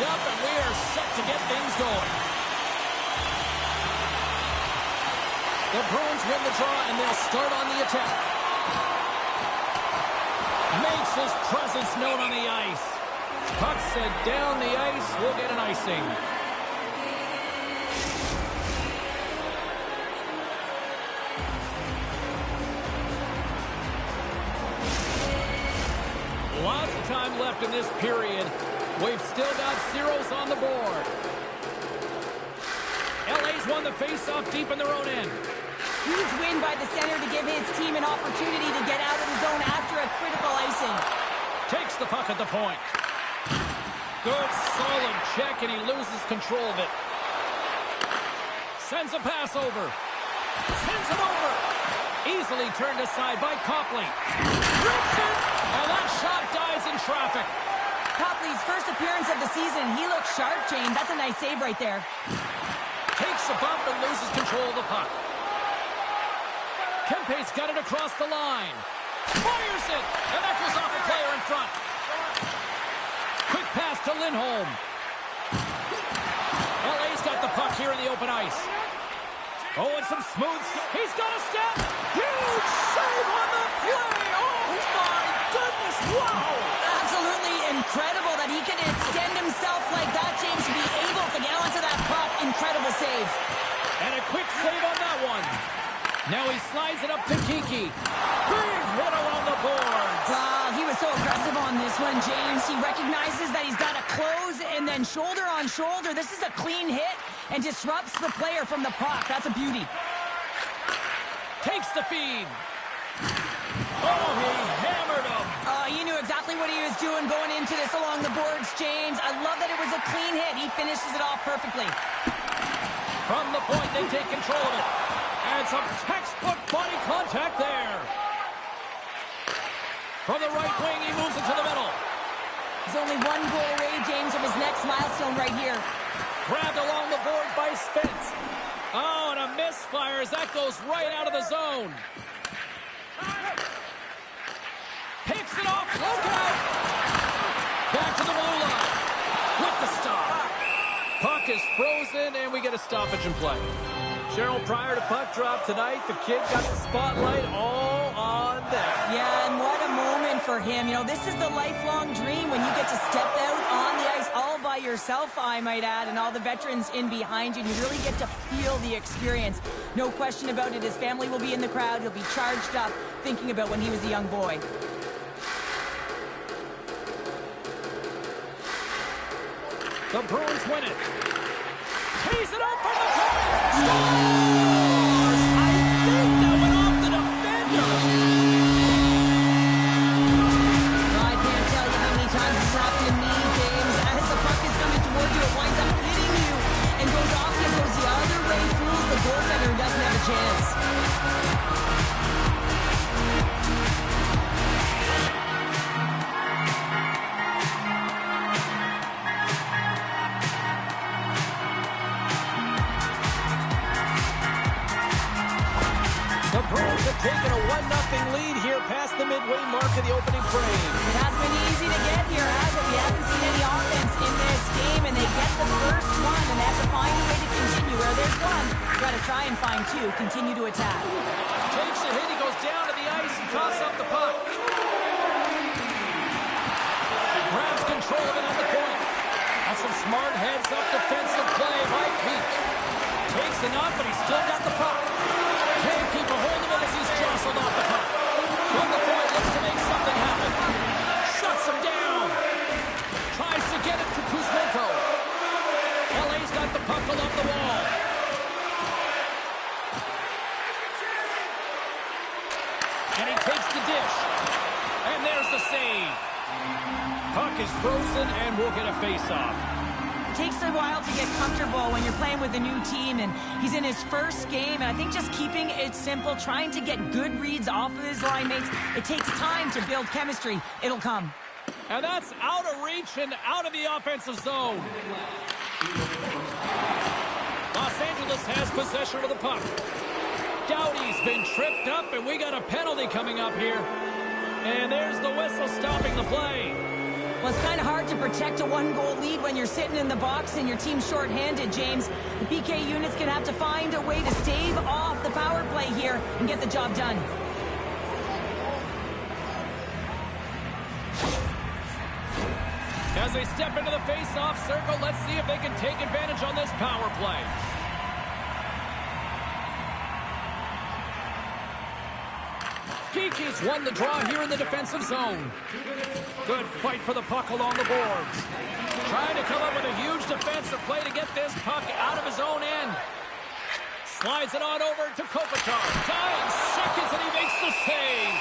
lined up, and we are set to get things going. The Bruins win the draw, and they'll start on the attack. Makes his presence known on the ice. Puck sent down the ice. We'll get an icing. Lots of time left in this period. We've still got zeros on the board. LA's won the faceoff deep in their own end. Huge win by the center to give his team an opportunity to get out of the zone after a critical icing. Takes the puck at the point. Good, solid check, and he loses control of it. Sends a pass over. Sends it over. Easily turned aside by Copley. Rips it, and that shot dies in traffic. Copley's first appearance of the season. He looks sharp, Jane. That's a nice save right there. Takes a bump and loses control of the puck. Kempe's got it across the line. Fires it, and that goes off a player in front. Quick pass to Lindholm. LA's got the puck here in the open ice. Oh, and some smooth. He's got a step. Huge save on the play. Oh, my goodness. Wow. Absolutely incredible that he can extend himself like that, James, to be able to get onto that puck. Incredible save. And a quick save on that one. Now he slides it up to Kiki. Big hit around the boards. He was so aggressive on this one, James. He recognizes that he's got to close and then shoulder on shoulder. This is a clean hit and disrupts the player from the puck. That's a beauty. Takes the feed. Oh, he hammered him. He knew exactly what he was doing going into this along the boards, James. I love that it was a clean hit. He finishes it off perfectly. From the point, they take control of it. And some textbook body contact there. From the right wing, he moves it to the middle. He's only one goal away, James, from his next milestone right here. Grabbed along the board by Spence. Oh, and a misfire as that goes right out of the zone. Picks it off. Look out. Back to the blue line. With the stop. Puck is frozen, and we get a stoppage in play. Cheryl, prior to puck drop tonight, the kid got the spotlight all on them. Yeah, and what a moment for him. You know, this is the lifelong dream when you get to step out on the ice all by yourself, I might add, and all the veterans in behind you. And you really get to feel the experience. No question about it. His family will be in the crowd. He'll be charged up thinking about when he was a young boy. The Bruins win it. Tees it up from the corner. Scores! I think that went off the defender. Well, I can't tell you how many times it's happened to me, James. As the puck is coming towards you, it winds up hitting you and goes off and goes the other way, fools the goaltender and doesn't have a chance. Taking a 1-0 lead here past the midway mark of the opening frame. It hasn't been easy to get here, has it? We haven't seen any offense in this game, and they get the first one, and they have to find a way to continue. Where there's one, you've got to try and find two. Continue to attack. Takes a hit, he goes down to the ice and tosses up the puck. Grabs control of it on the point. That's some smart heads-up defensive play by Pete. Takes the knock, but he's still got the puck. Can't keep a hold of it as he's jostled off the puck. From the point, looks to make something happen. Shuts him down. Tries to get it to Kuzmenko. LA's got the puck along the wall. And he takes the dish. And there's the save. Puck is frozen, and we'll get a face-off. It takes a while to get comfortable when you're playing with a new team, and he's in his first game, and I think just keeping it simple, trying to get good reads off of his line mates, it takes time to build chemistry. It'll come. And that's out of reach and out of the offensive zone. Los Angeles has possession of the puck. Doughty's been tripped up, and we got a penalty coming up here. And there's the whistle stopping the play. Well, it's kind of hard to protect protect a one-goal lead when you're sitting in the box and your team's shorthanded, James. The PK unit's going to have to find a way to stave off the power play here and get the job done. As they step into the face-off circle, let's see if they can take advantage on this power play. Geeky's won the draw here in the defensive zone. Good fight for the puck along the boards. Trying to come up with a huge defensive play to get this puck out of his own end. Slides it on over to Kopitar. 9 seconds and he makes the save.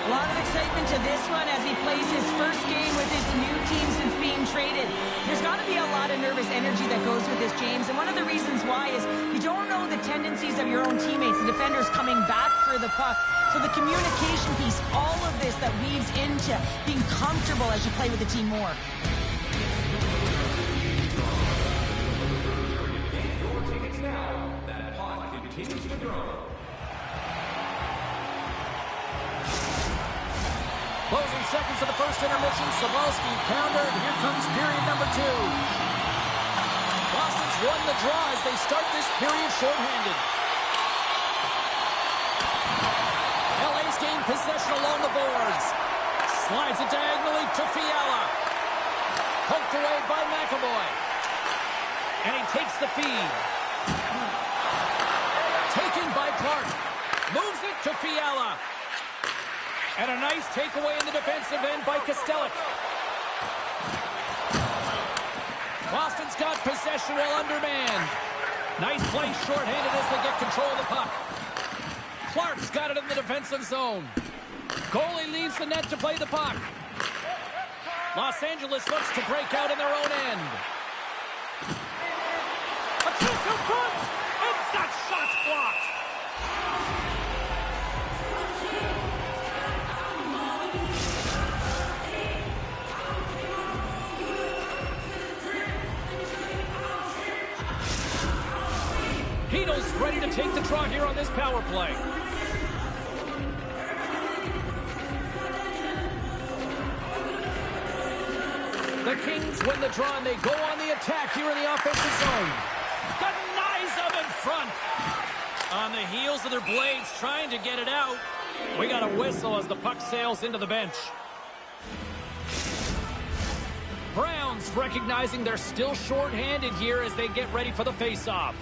A lot of excitement to this one as he plays his first game with his new team since being traded. There's got to be a lot of nervous energy that goes with this, James, and one of the reasons why is you don't know the tendencies of your own teammates, the defenders coming back for the puck. So the communication piece, all of this that weaves into being comfortable as you play with the team more. Closing seconds of the first intermission. Sabalski pounder. Here comes period number 2. Boston's won the draw as they start this period shorthanded. LA's gained possession along the boards. Slides it diagonally to Fiala. Poked away by McAvoy. And he takes the feed. Taken by Clark. Moves it to Fiala. And a nice takeaway in the defensive end by Kostelic. Boston's got possession while undermanned. Nice play shorthanded as they get control of the puck. Clark's got it in the defensive zone. Goalie leaves the net to play the puck. Los Angeles looks to break out in their own end. A chance in front! And that shot's blocked! Hito's ready to take the draw here on this power play. The Kings win the draw and they go on the attack here in the offensive zone. Denies them in front. On the heels of their blades trying to get it out. We got a whistle as the puck sails into the bench. Browns recognizing they're still shorthanded here as they get ready for the face-off.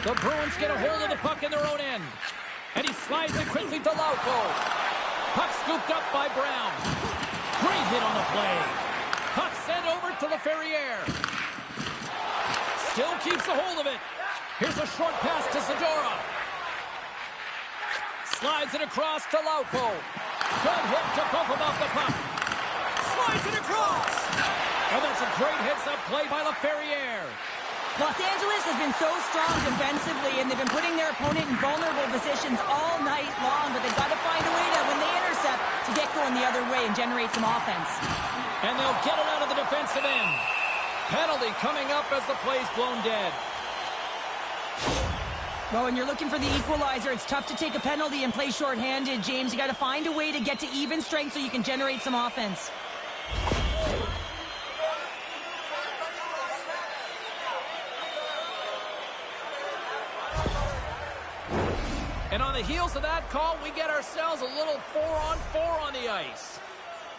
The Bruins get a hold of the puck in their own end. And he slides it quickly to Lauko. Puck scooped up by Brown. Great hit on the play. Puck sent over to LaFerriere. Still keeps a hold of it. Here's a short pass to Zadora. Slides it across to Lauko. Good hit to bump him off the puck. Slides it across. And that's a great heads-up play by LaFerriere. Los Angeles has been so strong defensively, and they've been putting their opponent in vulnerable positions all night long, but they've got to find a way to, when they intercept, to get going the other way and generate some offense. And they'll get it out of the defensive end. Penalty coming up as the play's blown dead. Well, when you're looking for the equalizer, it's tough to take a penalty and play shorthanded, James. You got to find a way to get to even strength so you can generate some offense. And on the heels of that call, we get ourselves a little 4-on-4 on the ice.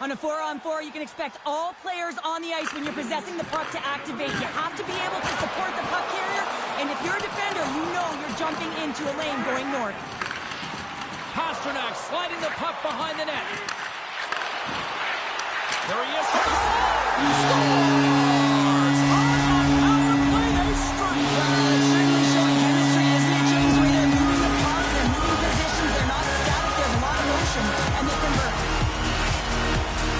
On a 4-on-4, you can expect all players on the ice when you're possessing the puck to activate. You have to be able to support the puck carrier, and if you're a defender, you know you're jumping into a lane going north. Pasternak sliding the puck behind the net. There he is for the save. He scores! On the power play, they strike. Well, it's certainly showing chemistry, isn't it, James? Where they're moving the puck, they're moving positions, they're not static, there's a lot of motion, and they convert.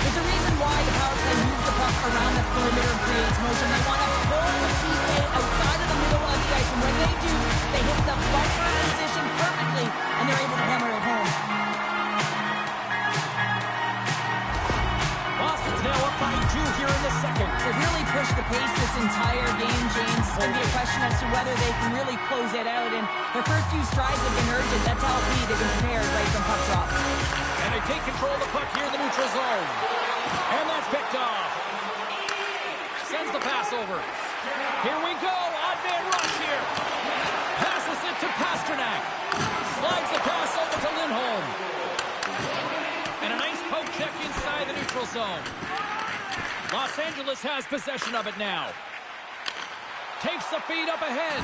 There's a reason why the power play moves the puck around the perimeter and creates motion. They want to pull the PK outside of the middle of the ice, and when they do, they hit the bumper position perfectly, and they're able to hammer it home. Boston's now up by 2 here in the second. They've really pushed the pace this entire game, James. It's going to be a question as to whether they can really close it out, and their first few strides have been urgent. That's how they've been prepared right from puck drop. And they take control of the puck here in the neutral zone. Sends the pass over. Here we go. Odd man rush here. Passes it to Pasternak. Slides the pass over to Lindholm. And a nice poke check inside the neutral zone. Los Angeles has possession of it now. Takes the feed up ahead.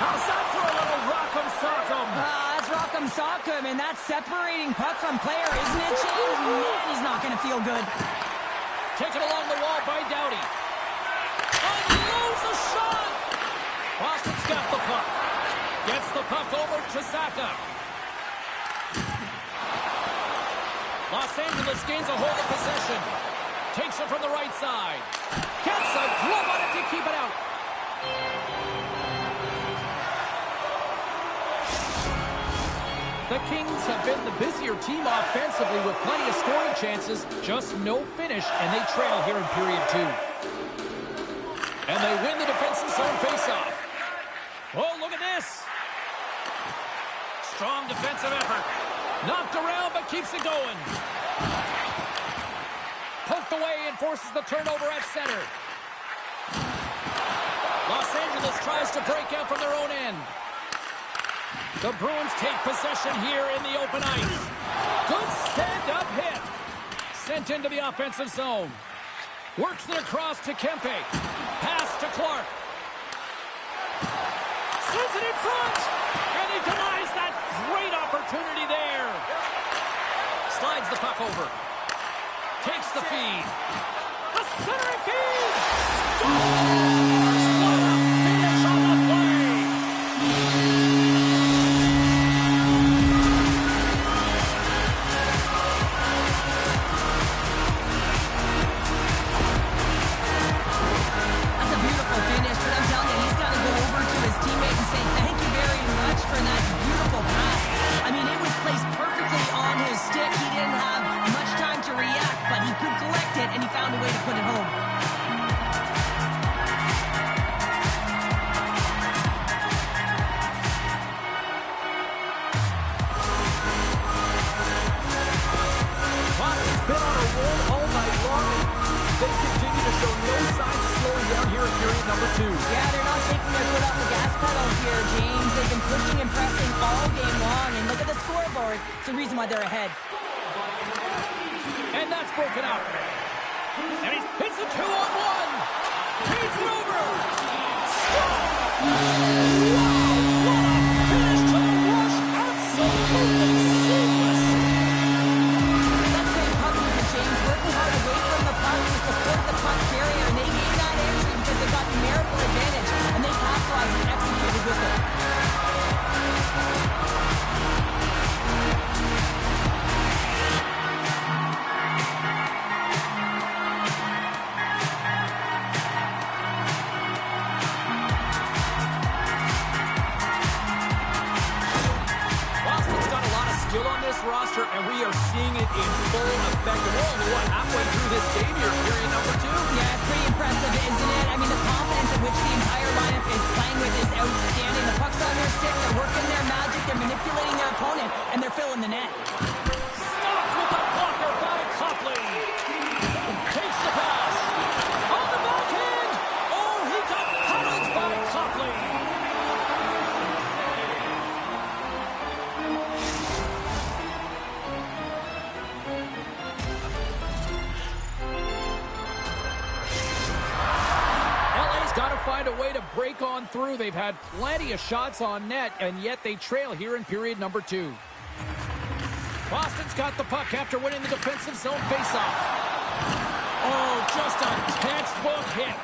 How's that for a little rock'em sock'em? That's rock'em sock'em, and that's separating puck from player, isn't it, James? Man, he's not going to feel good. Taken along the wall by Doughty. Unloads a shot! Boston's got the puck. Gets the puck over to Saka. Los Angeles gains a hold of possession. Takes it from the right side. Gets a glove on it to keep it out. The Kings have been the busier team offensively with plenty of scoring chances, just no finish, and they trail here in period 2. And they win the defensive zone faceoff. Oh, look at this. Strong defensive effort. Knocked around, but keeps it going. Poked away and forces the turnover at center. Los Angeles tries to break out from their own end. The Bruins take possession here in the open ice. Good stand-up hit. Sent into the offensive zone. Works it across to Kempe. Pass to Clark. Sends it in front. And he denies that great opportunity there. Slides the puck over. Takes the feed. A centering feed. Scores! What a finish on the play. That's a beautiful finish, but I'm telling you, he's got to go over to his teammate and say thank you very much for that beautiful pass. I mean, it was placed perfectly on his stick. He didn't have much time to react, but he could collect it, and he found a way to put it home. Boston's been on a roll all night long, and they continue to show no signs of slowing down here in period number 2. Yeah, they're not taking their foot off the gas pedal here, James. They've been pushing and pressing all game long, and look at the scoreboard. It's the reason why they're ahead. And that's broken out. And he hits a 2-on-1. Feeds it over. Stop! Wow! What a finish to the rush. Absolutely seamless. That's great puck movement, James. Working hard away from the puck to support the puck carrier, and they gained that entry because they got numerical advantage, and they capitalized and executed with it. Boston's got a lot of skill on this roster, and we are seeing it in full effect. And we're only, halfway through this game here, period number 2. Yeah, it's pretty impressive, isn't it? I mean, the confidence in which the entire lineup is playing with is outstanding. The puck's on their stick, they're working their magic, they're manipulating their opponent, and they're filling the net. Stopped with the blocker by Copley. Takes the pass. On the backhand. Oh, he got huddled by Copley. LA's got to find a way to break on through. They've had plenty of shots on net, and yet they trail here in period number 2. Boston's got the puck after winning the defensive zone faceoff. Oh, just a textbook hit.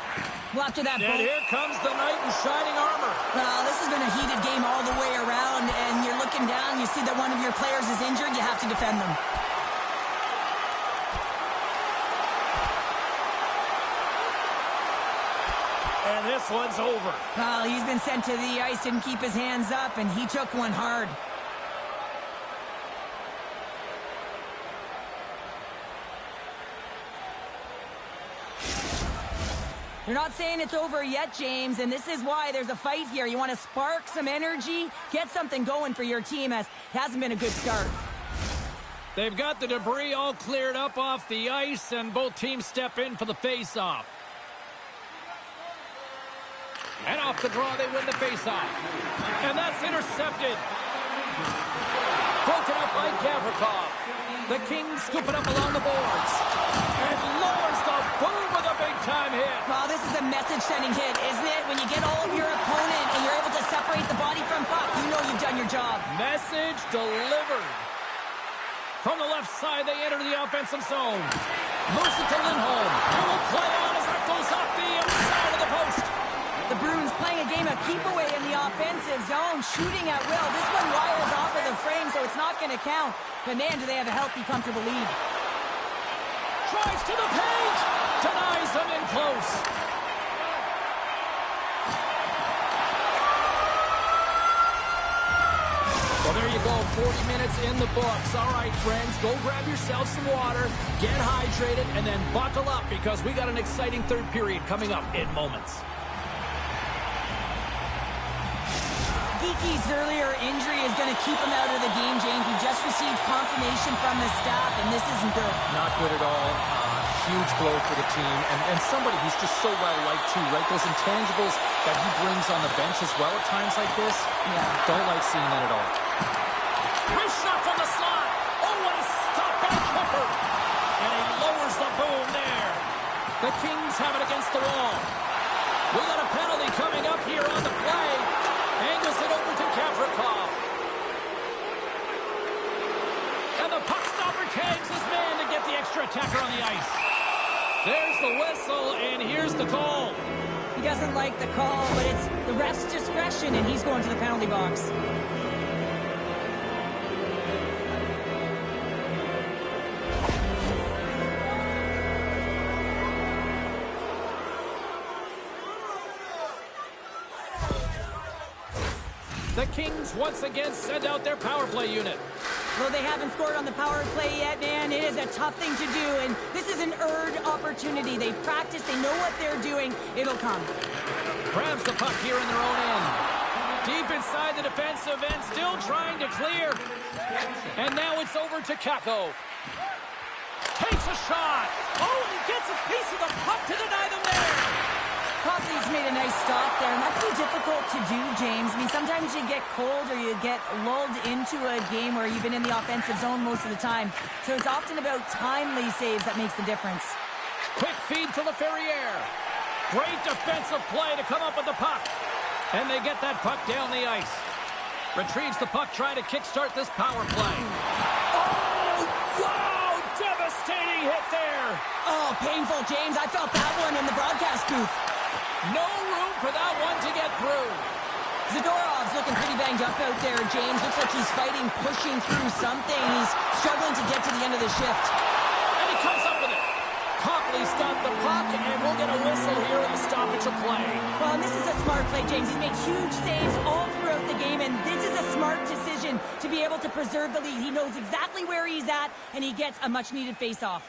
Well, after that, And here comes the knight in shining armor. well, this has been a heated game all the way around, and you're looking down, you see that one of your players is injured, you have to defend them. And this one's over. Well, he's been sent to the ice, didn't keep his hands up, and he took one hard. You're not saying it's over yet, James, and this is why there's a fight here. You want to spark some energy, get something going for your team, as it hasn't been a good start. They've got the debris all cleared up off the ice, and both teams step in for the face-off. And off the draw, they win the faceoff. And that's intercepted. Broken up by Gavrikov. The Kings scoop it up along the boards. And lowers the boom with a big-time hit. Well, this is a message-sending hit, isn't it? When you get all of your opponent and you're able to separate the body from puck, you know you've done your job. Message delivered. From the left side, they enter the offensive zone. Moves it to Lindholm. He will play on as that goes off the outside of the post. The Bruins playing a game of keep away in the offensive zone, shooting at will. This one wires off of the frame, so it's not going to count. But man, do they have a healthy, comfortable lead. Tries to the paint. Denies them in close. Well, there you go. 40 minutes in the books. All right, friends, go grab yourself some water, get hydrated, and then buckle up because we got an exciting third period coming up in moments. Geeky's earlier injury is going to keep him out of the game, James. He just received confirmation from the staff, and this isn't good. Not good at all. Huge blow for the team. And somebody who's just so well-liked, too, right? Those intangibles that he brings on the bench as well at times like this. Yeah. Don't like seeing that at all. Wrist shot from the slot. Oh, what a stop by Kemper. And he lowers the boom there. The Kings have it against the wall. We got a penalty coming up here on the play. Angles it over to Gavrikov. And the puck stopper tags his man to get the extra attacker on the ice. There's the whistle, and here's the call. He doesn't like the call, but it's the ref's discretion, and he's going to the penalty box. The Kings once again send out their power play unit. Well, they haven't scored on the power play yet, man. It is a tough thing to do, and this is an earned opportunity. They practice, they know what they're doing. It'll come. Grabs the puck here in their own end. Deep inside the defensive end, still trying to clear. And now it's over to Kakko. Takes a shot. Oh, and he gets a piece of the puck to deny them there. Copley's made a nice stop there, and that can be difficult to do, James. I mean, sometimes you get cold or you get lulled into a game where you've been in the offensive zone most of the time. So it's often about timely saves that makes the difference. Quick feed to LaFerriere. Great defensive play to come up with the puck. And they get that puck down the ice. Retrieves the puck, trying to kickstart this power play. Oh, wow! Devastating hit there. Oh, painful, James. I felt that one in the broadcast booth. No room for that one to get through. Zadorov's looking pretty banged up out there, James. Looks like he's fighting, pushing through something. He's struggling to get to the end of the shift. And he comes up with it. Copley stopped the puck, and we'll get a whistle here in the stoppage of play. Well, and this is a smart play, James. He's made huge saves all throughout the game, and this is a smart decision to be able to preserve the lead. He knows exactly where he's at, and he gets a much-needed face-off.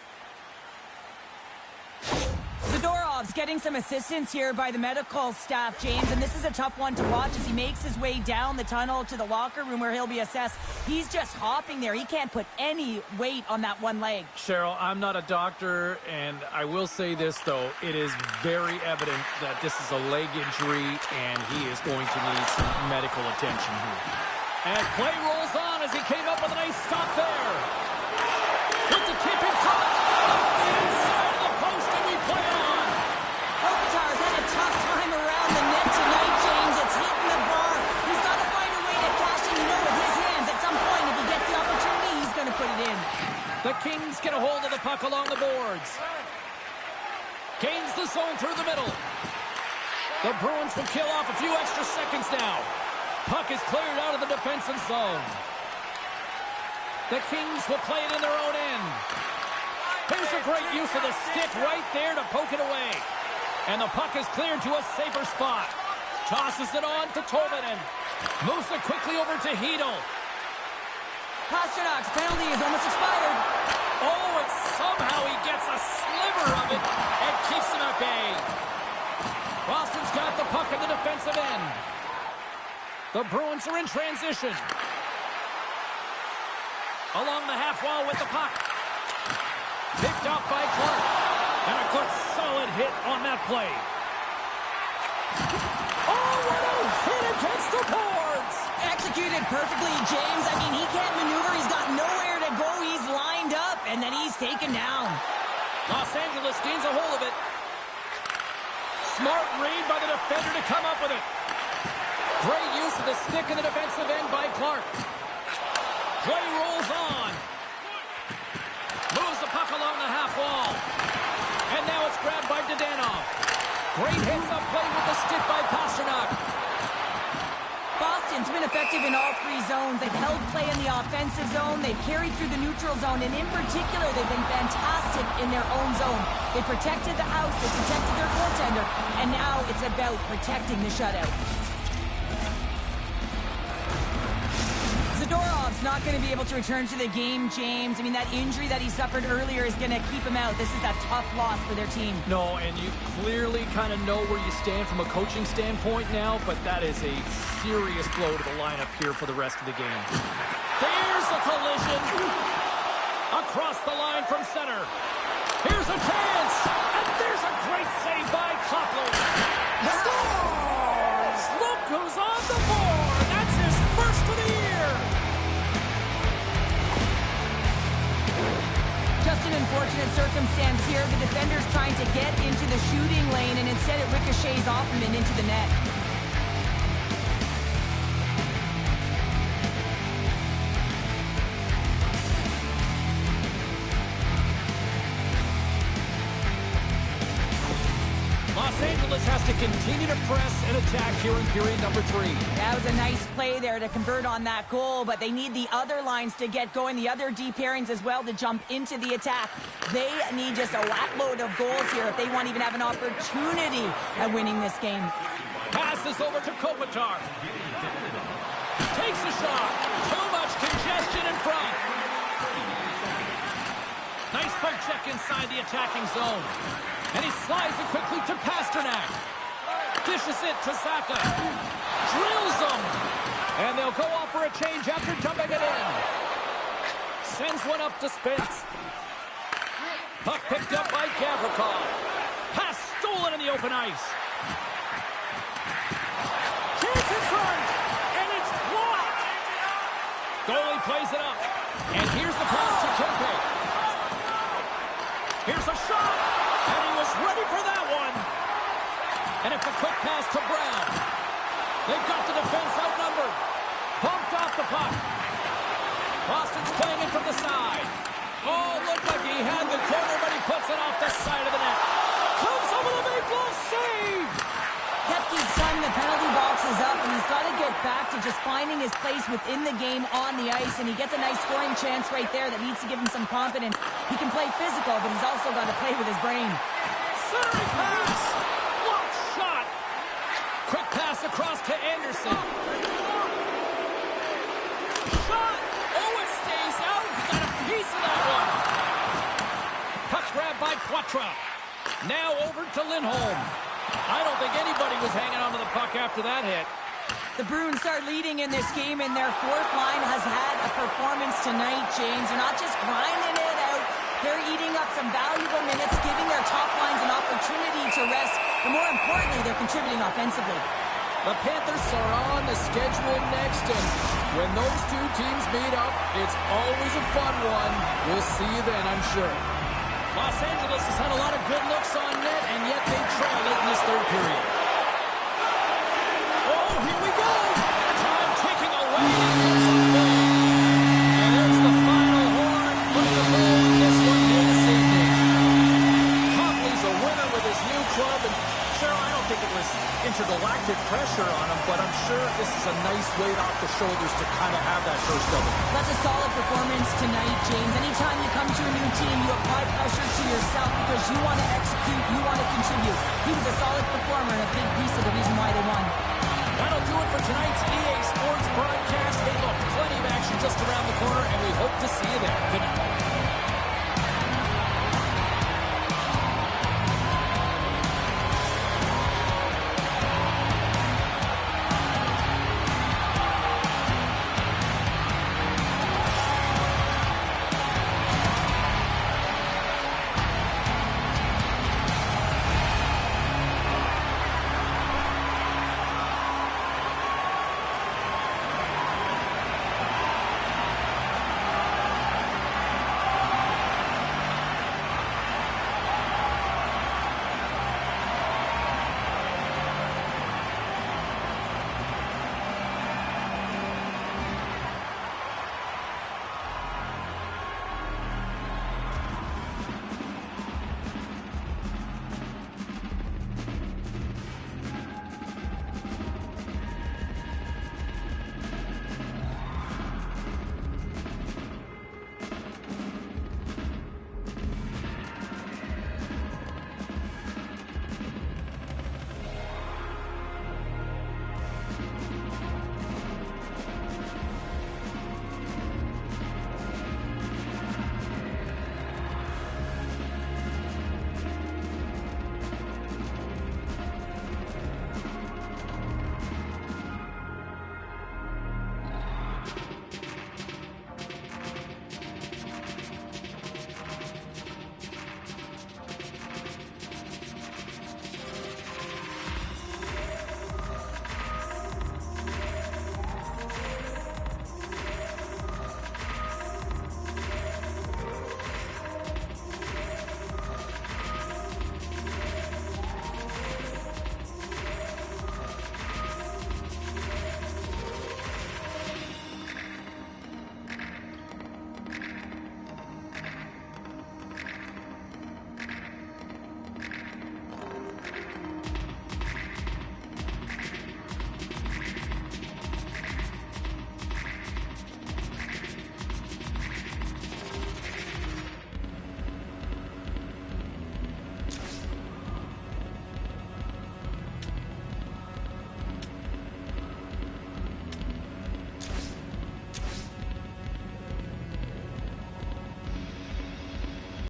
Zadorov's getting some assistance here by the medical staff, James, and this is a tough one to watch as he makes his way down the tunnel to the locker room where he'll be assessed. He's just hopping there. He can't put any weight on that one leg. Cheryl, I'm not a doctor, and I will say this, though. It is very evident that this is a leg injury, and he is going to need some medical attention here. And play rolls on as he came up with a nice stop there. With the tip in front. Off the inside of the post, and we play on. Kopitar's had a tough time around the net tonight, James. It's hitting the bar. He's got to find a way to cash in, with his hands. At some point, if he gets the opportunity, he's going to put it in. The Kings get a hold of the puck along the boards. Gains the zone through the middle. The Bruins will kill off a few extra seconds now. Puck is cleared out of the defensive zone. The Kings will play it in their own end. Here's a great use of the stick right there to poke it away. And the puck is cleared to a safer spot. Tosses it on to Tolvanen. Moves it quickly over to Hedl. Pasternak's penalty is almost expired. Oh, and somehow he gets a sliver of it and keeps him at bay. Boston's got the puck in the defensive end. The Bruins are in transition. Along the half wall with the puck. Picked up by Clark. And a good solid hit on that play. the boards. Executed perfectly, James. I mean, he can't maneuver. He's got nowhere to go. He's lined up, and then he's taken down. Los Angeles gains a hold of it. Smart read by the defender to come up with it. Great use of the stick in the defensive end by Clark. Play rolls on. Moves the puck along the half wall. And now it's grabbed by Dadonov. Great hits-up play with the stick by Pastrnak. Boston's been effective in all three zones. They've held play in the offensive zone. They've carried through the neutral zone. And in particular, they've been fantastic in their own zone. They protected the house. They protected their goaltender. And now it's about protecting the shutout. Zadorov's not going to be able to return to the game, James. I mean, that injury that he suffered earlier is going to keep him out. This is a tough loss for their team. No, and you clearly kind of know where you stand from a coaching standpoint now, but that is a serious blow to the lineup here for the rest of the game. There's a collision. Across the line from center. Here's a chance. And there's a great save by Copley. Scores! Look who's on the board. That's his first of the year. Just an unfortunate circumstance here. The defender's trying to get into the shooting lane, and instead it ricochets off him and into the net. Los Angeles has to continue to press and attack here in period number 3. That was a nice play there to convert on that goal, but they need the other lines to get going, the other D pairings as well to jump into the attack. They need just a whackload of goals here if they want to even have an opportunity at winning this game. Passes over to Kopitar. Takes a shot. Too much congestion in front. Nice poke check inside the attacking zone. And he slides it quickly to Pastrnak. Dishes it to Saka. Drills him. And they'll go off for a change after dumping it in. Sends one up to Spence. Puck picked up by Gavrikov. Pass stolen in the open ice. Chance in front. And it's blocked. Goalie plays it up. And here's the pass to Tempe. Here's a shot. And he was ready for that one. And it's a quick pass to Brown. They've got the defense outnumbered. Bumped off the puck. Boston's playing it from the side. Oh, looked like he had the corner, but he puts it off the side of the net. Comes up with a big glove save. Hepke's time the penalty box is up, and he's got to get back to just finding his place within the game on the ice, and he gets a nice scoring chance right there that needs to give him some confidence. He can play physical, but he's also got to play with his brain. Centering pass. Block shot. Quick pass across to Anderson. Shot. Oh, it stays out. He got a piece of that one. Puck grab by Quatra. Now over to Lindholm. I don't think anybody was hanging on to the puck after that hit. The Bruins start leading in this game, and their fourth line has had a performance tonight, James. They're not just grinding it out. They're eating up some valuable minutes, giving their top lines an opportunity to rest. But more importantly, they're contributing offensively. The Panthers are on the schedule next, and when those two teams meet up, it's always a fun one. We'll see you then, I'm sure. Los Angeles has had a lot of good looks on net, and yet they trail it in this third period. Oh, here we go! Time ticking away. And there's the final horn. Putting the ball in this one here this evening. Copley's a winner with his new club, and Cheryl, I don't think it was intergalactic pressure on him, but I'm sure this is a nice weight off the shoulders to kind of have that first double. That's a solid performance tonight, James. Anytime you come to a new team, you apply pressure to yourself because you want to execute, you want to contribute. He was a solid performer and a big piece of the reason why they won. That'll do it for tonight's EA Sports broadcast. Hey, look, plenty of action just around the corner, and we hope to see you there. Good night.